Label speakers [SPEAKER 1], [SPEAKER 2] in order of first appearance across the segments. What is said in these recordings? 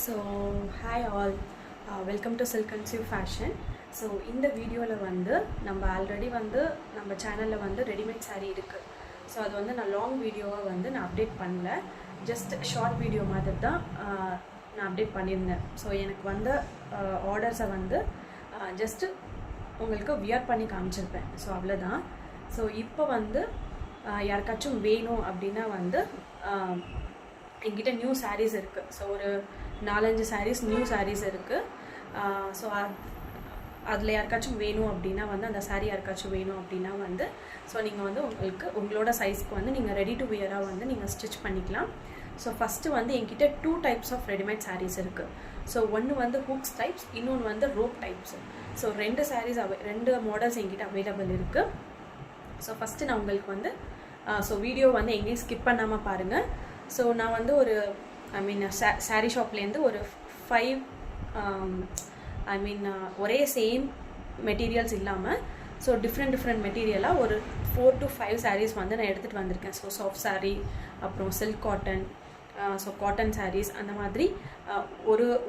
[SPEAKER 1] So, hi all, welcome to Silk and Sue Fashion. So, இந்த வீடியோவில் வந்து நம்ம ஆல்ரெடி வந்து நம்ம சேனலில் வந்து ரெடிமேட் saree இருக்குது. ஸோ அது வந்து நான் லாங் வீடியோவாக வந்து நான் அப்டேட் பண்ணல, ஜஸ்ட் ஷார்ட் வீடியோ மாதிரி தான் நான் அப்டேட் பண்ணியிருந்தேன். ஸோ எனக்கு வந்த ஆர்டர்ஸை வந்து ஜஸ்ட்டு உங்களுக்கு வியர் பண்ணி காமிச்சிருப்பேன். ஸோ அவ்வளோதான். ஸோ இப்போ வந்து யாருக்காச்சும் வேணும் அப்படின்னா வந்து என்கிட்ட நியூ sarees இருக்குது. ஸோ ஒரு 4-5 sarees நியூ sarees இருக்குது. ஸோ அதில் யாருக்காச்சும் வேணும் அப்படின்னா வந்து அந்த saree யாருக்காச்சும் வேணும் அப்படின்னா வந்து ஸோ நீங்கள் வந்து உங்களோட சைஸ்க்கு வந்து நீங்கள் ரெடி டு வியராக வந்து நீங்கள் ஸ்டிச் பண்ணிக்கலாம். ஸோ ஃபஸ்ட்டு வந்து என்கிட்ட 2 types ஆஃப் ரெடிமேட் sarees இருக்குது. ஸோ ஒன்று வந்து ஹூக்ஸ் டைப்ஸ், இன்னொன்று வந்து rope types. So 2 sarees 2 models என்கிட்ட அவைலபிள் இருக்குது. ஸோ ஃபஸ்ட்டு நான் உங்களுக்கு வந்து ஸோ வீடியோ வந்து எங்கேயும் ஸ்கிப் பண்ணாமல் பாருங்கள். ஸோ நான் வந்து ஒரு saree ஷாப்லேருந்து ஒரு 5 ஒரே சேம் மெட்டீரியல்ஸ் இல்லாமல் ஸோ டிஃப்ரெண்ட் மெட்டீரியலாக ஒரு 4 to 5 sarees வந்து நான் எடுத்துகிட்டு வந்திருக்கேன். ஸோ சாஃப்ட் saree, அப்புறம் silk cotton, so cotton sarees, அந்த மாதிரி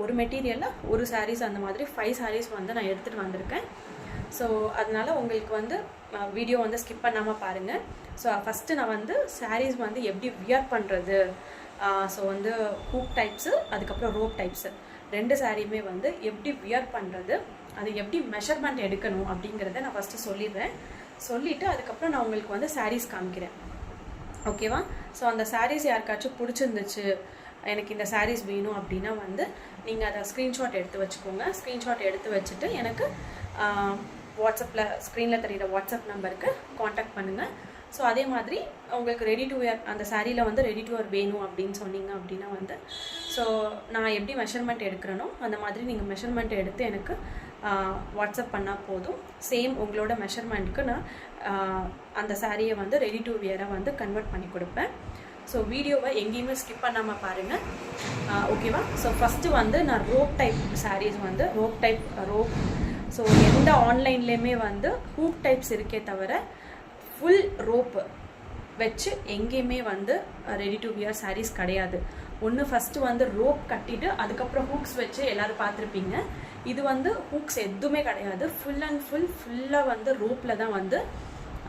[SPEAKER 1] ஒரு மெட்டீரியலில் ஒரு sarees, அந்த மாதிரி 5 sarees வந்து நான் எடுத்துகிட்டு வந்திருக்கேன். ஸோ அதனால் உங்களுக்கு வந்து வீடியோ வந்து ஸ்கிப் பண்ணாமல் பாருங்கள். ஸோ ஃபஸ்ட்டு நான் வந்து sarees வந்து எப்படி வியர் பண்ணுறது, ஸோ வந்து ஹூக் டைப்ஸு, அதுக்கப்புறம் ரோப் டைப்ஸு 2 சாரியுமே வந்து எப்படி வியர் பண்ணுறது, அது எப்படி மெஷர்மெண்ட் எடுக்கணும் அப்படிங்கிறத நான் ஃபஸ்ட்டு சொல்லிவிட்டு அதுக்கப்புறம் நான் உங்களுக்கு வந்து sarees காமிக்கிறேன். ஓகேவா? ஸோ அந்த sarees யாருக்காச்சும் பிடிச்சிருந்துச்சு, எனக்கு இந்த sarees வேணும் அப்படின்னா வந்து நீங்கள் அதை ஸ்க்ரீன்ஷாட் எடுத்து வச்சுக்கோங்க. ஸ்க்ரீன்ஷாட் எடுத்து வச்சுட்டு எனக்கு வாட்ஸ்அப்பில் ஸ்க்ரீனில் தெரிகிற வாட்ஸ்அப் நம்பருக்கு காண்டாக்ட் பண்ணுங்கள். ஸோ அதே மாதிரி உங்களுக்கு ரெடி டு வியர் அந்த சாரியில் வந்து ரெடி டு வியர் வேணும் அப்படின்னு சொன்னீங்க அப்படின்னா வந்து ஸோ நான் எப்படி மெஷர்மெண்ட் எடுக்கிறேனோ அந்த மாதிரி நீங்கள் மெஷர்மெண்ட் எடுத்து எனக்கு வாட்ஸ்அப் பண்ணால் போதும். சேம் உங்களோட மெஷர்மெண்ட்டுக்கு நான் அந்த சாரியை வந்து ரெடி டு வியராக வந்து கன்வெர்ட் பண்ணி கொடுப்பேன். ஸோ வீடியோவை எங்கேயுமே ஸ்கிப் பண்ணாமல் பாருங்கள். ஓகேவா? ஸோ ஃபஸ்ட்டு வந்து நான் ரோப் டைப் sarees வந்து ரோப் ஸோ எந்த ஆன்லைன்லேயுமே வந்து ஹூக் டைப்ஸ் இருக்கே தவிர ஃபுல் ரோப்பு வச்சு எங்கேயுமே வந்து ரெடி டு வியர் sarees கிடையாது. ஒன்று ஃபஸ்ட்டு வந்து ரோப் கட்டிட்டு அதுக்கப்புறம் ஹூக்ஸ் வச்சு எல்லோரும் பார்த்துருப்பீங்க. இது வந்து ஹூக்ஸ் எதுவுமே கிடையாது. ஃபுல்லாக வந்து ரோப்பில் தான் வந்து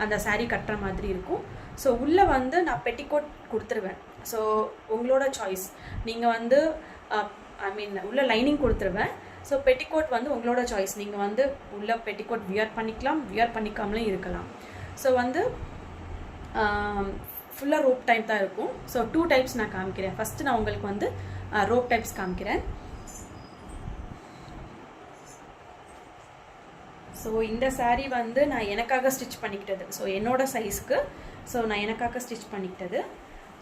[SPEAKER 1] அந்த saree கட்டுற மாதிரி இருக்கும். ஸோ உள்ளே வந்து நான் பெட்டிகோட் கொடுத்துருவேன். ஸோ உங்களோட சாய்ஸ். நீங்கள் வந்து உள்ளே லைனிங் கொடுத்துருவேன். ஸோ பெட்டிகோட் வந்து உங்களோட சாய்ஸ். நீங்கள் வந்து உள்ள பெட்டிகோட் வியர் பண்ணிக்கலாம், வியர் பண்ணிக்காமலே இருக்கலாம். ஸோ வந்து ஃபுல்லாக ரோப் டைப் தான் இருக்கும். ஸோ 2 types நான் காமிக்கிறேன். ஃபஸ்ட்டு நான் உங்களுக்கு வந்து ரோப் டைப்ஸ் காமிக்கிறேன். ஸோ இந்த saree வந்து நான் எனக்காக ஸ்டிச் பண்ணிக்கிட்டது. ஸோ என்னோட சைஸ்க்கு ஸோ நான் எனக்காக ஸ்டிச் பண்ணிக்கிட்டது.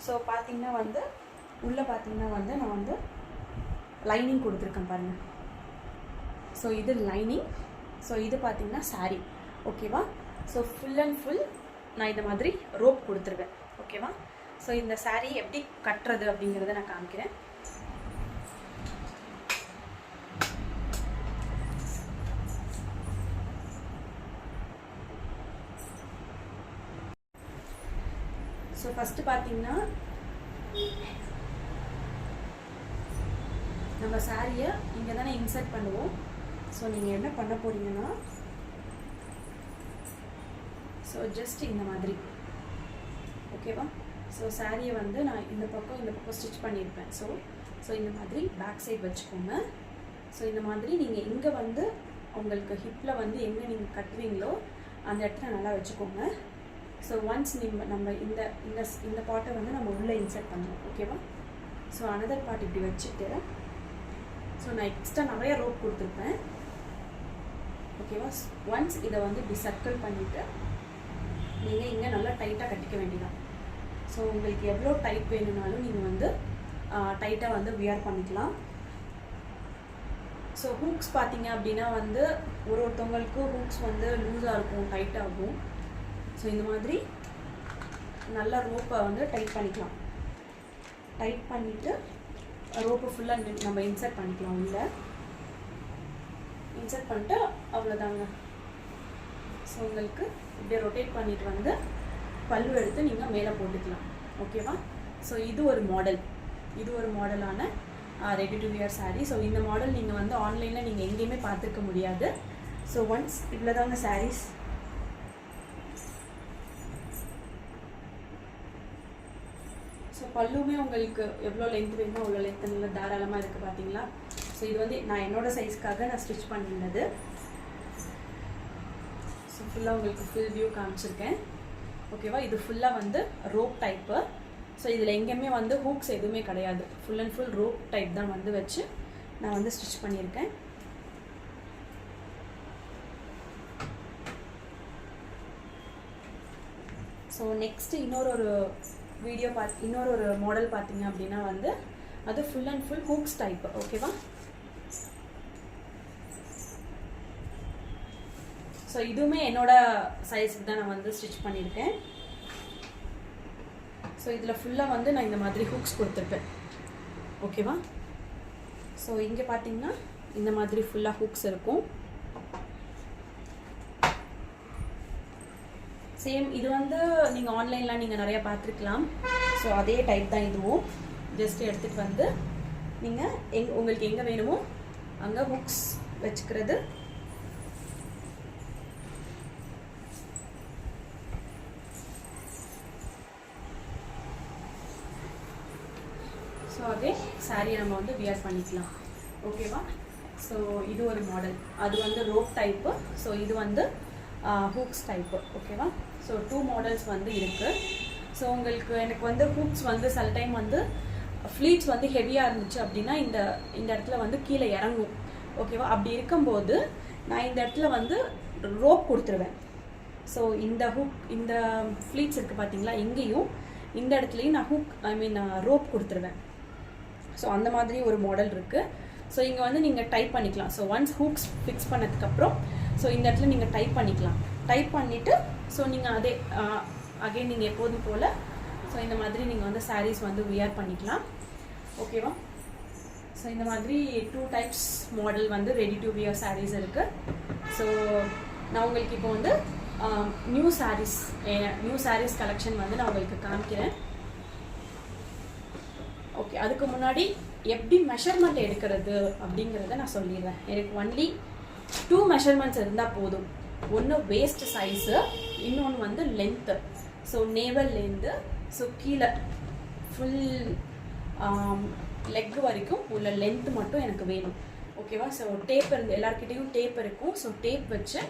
[SPEAKER 1] ஸோ பார்த்தீங்கன்னா வந்து உள்ளே பார்த்தீங்கன்னா வந்து நான் வந்து லைனிங் கொடுத்துருக்கேன் பாருங்கள். ஸோ இது லைனிங். ஸோ இது பார்த்தீங்கன்னா saree. ஓகேவா? ஸோ ஃபுல் நான் இந்த மாதிரி ரோப் கொடுத்துருவேன். ஓகேவா? ஸோ இந்த saree எப்படி கட்டுறது அப்படிங்கிறத நான் காமிக்கிறேன். ஸோ ஃபஸ்ட்டு பார்த்தீங்கன்னா நம்ம சாரியை இங்கே தானே இன்சர்ட் பண்ணுவோம். ஸோ நீங்கள் என்ன பண்ண போகிறீங்கன்னா ஸோ ஜஸ்ட் இந்த மாதிரி. ஓகேவா? ஸோ சாரியை வந்து நான் இந்த பக்கம் ஸ்டிச் பண்ணியிருப்பேன். ஸோ இந்த மாதிரி பேக் சைட் வச்சுக்கோங்க. ஸோ இந்த மாதிரி நீங்கள் இங்கே வந்து உங்களுக்கு ஹிப்பில் வந்து எங்கே நீங்கள் கட்டுவீங்களோ அந்த இடத்துல நல்லா வச்சுக்கோங்க. ஸோ ஒன்ஸ் நம்ம இந்த பார்ட்டை வந்து நம்ம உள்ளே இன்சர்ட் பண்ணுவோம். ஓகேவா? ஸோ அனதர் பார்ட் இப்படி வச்சுட்டு ஸோ நான் எக்ஸ்ட்ரா நிறைய ரோப் கொடுத்துருப்பேன். ஓகேவா? ஒன்ஸ் இதை வந்து இப்படி சர்க்கிள் பண்ணிவிட்டு நீங்கள் இங்கே நல்லா டைட்டாக கட்டிக்க வேண்டியதான். ஸோ உங்களுக்கு எவ்வளோ டைட் வேணும்னாலும் நீங்கள் வந்து டைட்டாக வந்து வியர் பண்ணிக்கலாம். ஸோ ஹூக்ஸ் பார்த்தீங்க அப்படின்னா வந்து ஒருத்தவங்களுக்கு ஹூக்ஸ் வந்து லூஸாக இருக்கும், டைட்டாக இருக்கும். ஸோ இந்த மாதிரி நல்லா ரோப்பை வந்து டைட் பண்ணிக்கலாம். டைட் பண்ணிவிட்டு ரோப்பை ஃபுல்லாக நம்ம இன்சர்ட் பண்ணிக்கலாம். உள்ளே இன்சர்ட் பண்ணிட்டு அவ்வளோதாங்க. ஸோ உங்களுக்கு இப்படியே ரொட்டேட் பண்ணிட்டு வந்து பல்லு எடுத்து நீங்கள் மேலே போட்டுக்கலாம். ஓகேவா? ஸோ இது ஒரு மாடலான ready to wear saree. So இந்த மாடல் நீங்கள் வந்து ஆன்லைனில் நீங்கள் எங்கேயுமே பார்த்துருக்க முடியாது. ஸோ ஒன்ஸ் இவ்வளோ தாங்க sarees. ஸோ பல்லுமே உங்களுக்கு எவ்வளோ லென்த் வேணுமோ அவ்வளோ லென்த் நல்லா தாராளமாக இருக்குது பார்த்தீங்களா. ஸோ இது வந்து நான் என்னோடய சைஸ்க்காக நான் ஸ்டிச் பண்ணியிருந்தது. ஸோ ஃபுல்லாக உங்களுக்கு ஃபுல் வியூ காமிச்சிருக்கேன். ஓகேவா, இது ஃபுல்லாக வந்து ரோப் டைப்பு. ஸோ இதில் எங்கேயுமே வந்து ஹூக்ஸ் எதுவுமே கிடையாது. Full and full rope type தான் வந்து வச்சு நான் வந்து ஸ்டிச் பண்ணியிருக்கேன். ஸோ நெக்ஸ்ட்டு இன்னொரு மாடல் பார்த்தீங்க அப்படின்னா வந்து அது full and full hooks type. ஓகேவா, ஸோ இதுவுமே என்னோட சைஸுக்கு தான் நான் வந்து ஸ்டிச் பண்ணியிருக்கேன். ஸோ இதில் ஃபுல்லாக வந்து நான் இந்த மாதிரி ஹூக்ஸ் கொடுத்துருப்பேன். ஓகேவா, ஸோ இங்கே பார்த்தீங்கன்னா இந்த மாதிரி ஃபுல்லாக ஹூக்ஸ் இருக்கும். சேம் இது வந்து நீங்கள் ஆன்லைன்லாம் நீங்கள் நிறையா பார்த்துருக்கலாம். ஸோ அதே டைப் தான் இதுவும். ஜஸ்ட் எடுத்துகிட்டு வந்து நீங்கள் உங்களுக்கு எங்கே வேணுமோ அங்கே ஹூக்ஸ் வச்சுக்கிறது. ஸோ அதே சாரியை நம்ம வந்து வியர் பண்ணிக்கலாம். ஓகேவா, ஸோ இது ஒரு மாடல். அது வந்து ரோப் டைப்பு. ஸோ இது வந்து ஹூக்ஸ் டைப்பு. ஓகேவா, ஸோ 2 மாடல்ஸ் வந்து இருக்குது. ஸோ எனக்கு வந்து ஹூக்ஸ் வந்து சில டைம் வந்து ஃப்ளீட்ஸ் வந்து ஹெவியாக இருந்துச்சு அப்படின்னா இந்த இடத்துல வந்து கீழே இறங்கும். ஓகேவா, அப்படி இருக்கும்போது நான் இந்த இடத்துல வந்து ரோப் கொடுத்துருவேன். ஸோ இந்த ஃப்ளீட்ஸ் இருக்குது பார்த்தீங்களா, இங்கேயும் இந்த இடத்துலையும் நான் ரோப் கொடுத்துருவேன். ஸோ அந்த மாதிரி ஒரு மாடல் இருக்குது. ஸோ இங்கே வந்து நீங்கள் டைப் பண்ணிக்கலாம். ஸோ ஒன்ஸ் ஹூக்ஸ் ஃபிக்ஸ் பண்ணதுக்கப்புறம் ஸோ இந்த இடத்துல நீங்கள் டைப் பண்ணிக்கலாம். டைப் பண்ணிவிட்டு ஸோ நீங்கள் அதே அகைன் நீங்கள் எப்போதும் போல் ஸோ இந்த மாதிரி நீங்கள் வந்து சாரீஸ் வந்து வியர் பண்ணிக்கலாம். ஓகேவா, ஸோ இந்த மாதிரி 2 டைப்ஸ் மாடல் வந்து ரெடி டு வியர் சாரீஸ் இருக்குது. ஸோ நான் உங்களுக்கு இப்போ வந்து நியூ சாரீஸ் கலெக்ஷன் வந்து நான் உங்களுக்கு காமிக்கிறேன். ஓகே, அதுக்கு முன்னாடி எப்படி மெஷர்மெண்ட் எடுக்கிறது அப்படிங்கிறத நான் சொல்லிடுறேன். எனக்கு ஒன்லி 2 மெஷர்மெண்ட்ஸ் இருந்தால் போதும். ஒன்று வேஸ்ட் சைஸு, இன்னொன்று வந்து லென்த்து. ஸோ நேவல்லேருந்து ஸோ கீழே ஃபுல் லெக் வரைக்கும் உள்ள லென்த்து மட்டும் எனக்கு வேணும். ஓகேவா, ஸோ டேப் இருந்து எல்லாருக்கிட்டையும் டேப் இருக்கும். ஸோ டேப் வச்சு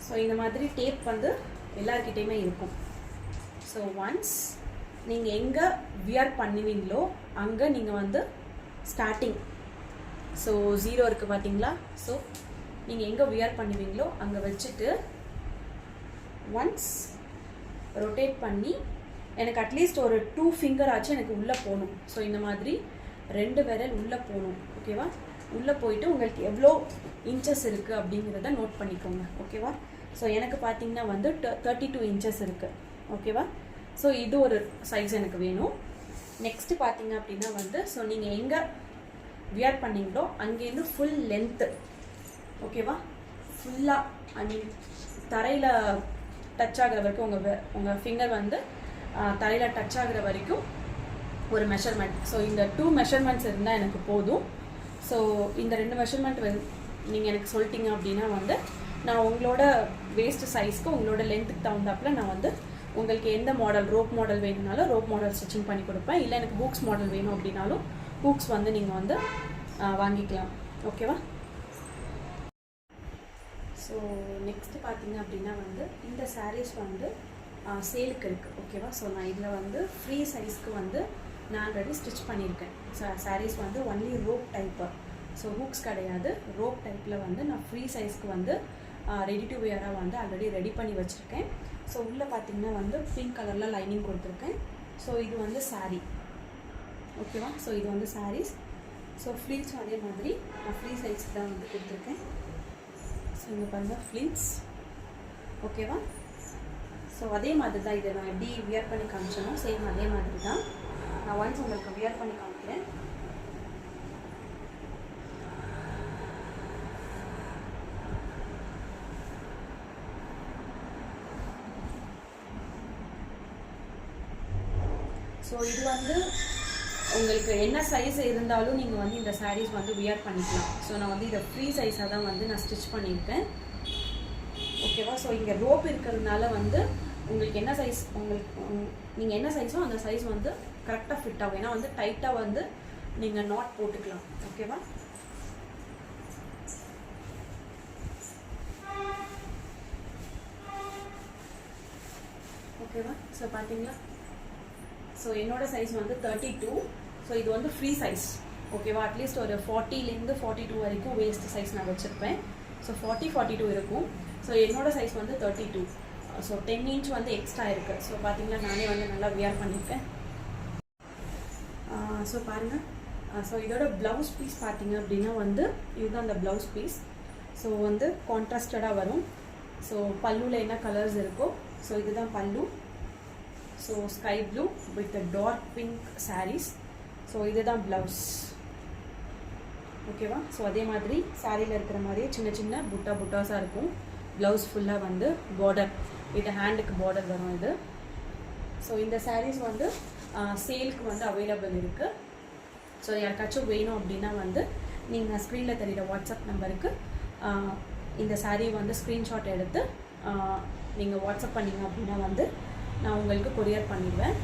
[SPEAKER 1] ஸோ இந்த மாதிரி டேப் வந்து எல்லாருக்கிட்டையுமே இருக்கும். ஸோ ஒன்ஸ் நீங்கள் எங்கே வியர் பண்ணுவீங்களோ அங்கே நீங்கள் வந்து ஸ்டார்டிங் ஸோ 0 இருக்குது பார்த்தீங்களா. ஸோ நீங்கள் எங்கே வியர் பண்ணுவீங்களோ அங்கே வச்சுட்டு ஒன்ஸ் ரொட்டேட் பண்ணி எனக்கு அட்லீஸ்ட் ஒரு 2 ஃபிங்கர் ஆச்சு எனக்கு உள்ளே போகணும். ஸோ இந்த மாதிரி 2 விரல் உள்ளே போகணும். ஓகேவா, உள்ளே போயிட்டு உங்களுக்கு எவ்வளோ இன்ச்சஸ் இருக்குது அப்படிங்கிறத நோட் பண்ணிக்கோங்க. ஓகேவா, ஸோ எனக்கு பார்த்தீங்கன்னா வந்து 32 இன்ச்சஸ் இருக்குது. ஓகேவா, ஸோ இது ஒரு சைஸ் எனக்கு வேணும். நெக்ஸ்ட்டு பார்த்தீங்க அப்படின்னா வந்து ஸோ நீங்கள் எங்கே வியர் பண்ணிங்களோ அங்கேருந்து ஃபுல் லென்த்து. ஓகேவா, ஃபுல்லாக தரையில் டச் ஆகிற வரைக்கும் உங்கள் ஃபிங்கர் வந்து தரையில் டச் ஆகிற வரைக்கும் ஒரு மெஷர்மெண்ட். ஸோ இந்த 2 மெஷர்மெண்ட்ஸ் இருந்தால் எனக்கு போதும். ஸோ இந்த 2 மெஷர்மெண்ட் நீங்கள் எனக்கு சொல்லிட்டீங்க அப்படின்னா வந்து நான் உங்களோட வேஸ்ட் சைஸ்க்கு உங்களோட லென்த்துக்கு தகுந்தாப்பில் நான் வந்து உங்களுக்கு எந்த மாடல் ரோப் மாடல் வேணும்னாலும் ரோப் மாடல் ஸ்டிச்சிங் பண்ணி கொடுப்பேன். இல்லை எனக்கு ஹூக்ஸ் மாடல் வேணும் அப்படின்னாலும் ஹூக்ஸ் வந்து நீங்கள் வந்து வாங்கிக்கலாம். ஓகேவா, ஸோ நெக்ஸ்ட்டு பார்த்தீங்க அப்படின்னா வந்து இந்த சாரீஸ் வந்து சேலுக்கு இருக்குது. ஓகேவா, ஸோ நான் இதில் வந்து ஃப்ரீ சைஸ்க்கு வந்து நான் ஆல்ரெடி ஸ்டிச் பண்ணியிருக்கேன். சாரீஸ் வந்து only rope type. So hooks கிடையாது, ரோப் டைப்பில் வந்து நான் ஃப்ரீ சைஸ்க்கு வந்து ரெடி டு வியராக வந்து ஆல்ரெடி ரெடி பண்ணி வச்சுருக்கேன். ஸோ உள்ளே பார்த்தீங்கன்னா வந்து பிங்க் கலரில் லைனிங் கொடுத்துருக்கேன். ஸோ இது வந்து சாரீ. ஓகேவா, ஸோ இது வந்து சாரீஸ். ஸோ ஃப்ளீட்ஸும் அதே மாதிரி நான் ஃப்ரீ சைஸ்க்கு தான் வந்து கொடுத்துருக்கேன். ஸோ இங்கே பாருங்கள் ஃப்ளீட்ஸ். ஓகேவா, ஸோ அதே மாதிரி தான் இதை நான் எப்படி வியர் பண்ணி காமிச்சனோ சேம் அதே மாதிரி தான் நான் ஒன்ஸ் உங்களுக்கு வியர் பண்ணி காமிக்கிறேன். ஸோ இது வந்து உங்களுக்கு என்ன சைஸ் இருந்தாலும் நீங்கள் வந்து இந்த sarees வந்து வியர் பண்ணிக்கலாம். ஸோ நான் வந்து இதை ஃப்ரீ சைஸாக தான் வந்து நான் ஸ்டிச் பண்ணியிருக்கேன். ஓகேவா? ஸோ இங்கே ரோப் இருக்கிறதுனால வந்து உங்களுக்கு என்ன சைஸ் நீங்கள் என்ன சைஸோ அந்த சைஸ் வந்து கரெக்டாக ஃபிட் ஆகும். ஏன்னா வந்து டைட்டாக வந்து நீங்கள் நாட் போட்டுக்கலாம். ஓகேவா? ஓகேவா? ஸோ பார்த்தீங்களா? ஸோ என்னோட சைஸ் வந்து 32. ஸோ இது வந்து ஃப்ரீ சைஸ். ஓகேவா? அட்லீஸ்ட் ஒரு 40லேருந்து 42 வரைக்கும் வேஸ்ட் சைஸ் நான் வச்சுருப்பேன். ஸோ 40-42 இருக்கும். ஸோ என்னோட சைஸ் வந்து 32. ஸோ 10 inch வந்து எக்ஸ்ட்ரா இருக்குது. ஸோ பார்த்தீங்களா, நானே வந்து நல்லா வியர் பண்ணியிருக்கேன். ஸோ பாருங்கள். ஸோ இதோட ப்ளவுஸ் பீஸ் பார்த்தீங்க அப்படின்னா வந்து இதுதான் அந்த ப்ளவுஸ் பீஸ். ஸோ வந்து கான்ட்ராஸ்டடாக வரும். ஸோ பல்லுவில் என்ன கலர்ஸ் இருக்கோ ஸோ இதுதான் பல்லு. So sky blue with dark pink saris. So இதுதான் ப்ளவுஸ். ஓகேவா? ஸோ அதே மாதிரி சாரியில் இருக்கிற மாதிரியே சின்ன சின்ன புட்டாஸாக இருக்கும். ப்ளவுஸ் ஃபுல்லாக வந்து பார்டர் வித் ஹேண்டுக்கு பார்டர் வரும் இது. ஸோ இந்த சாரீஸ் வந்து சேலுக்கு வந்து அவைலபிள் இருக்குது. ஸோ யாருக்காச்சும் வேணும் அப்படின்னா வந்து நீங்கள் ஸ்க்ரீனில் தெரிகிற வாட்ஸ்அப் நம்பருக்கு இந்த சாரீ வந்து ஸ்க்ரீன்ஷாட் எடுத்து நீங்கள் வாட்ஸ்அப் பண்ணிங்க அப்படின்னா வந்து நான் உங்களுக்கு கொரியர் பண்ணிடுவேன்.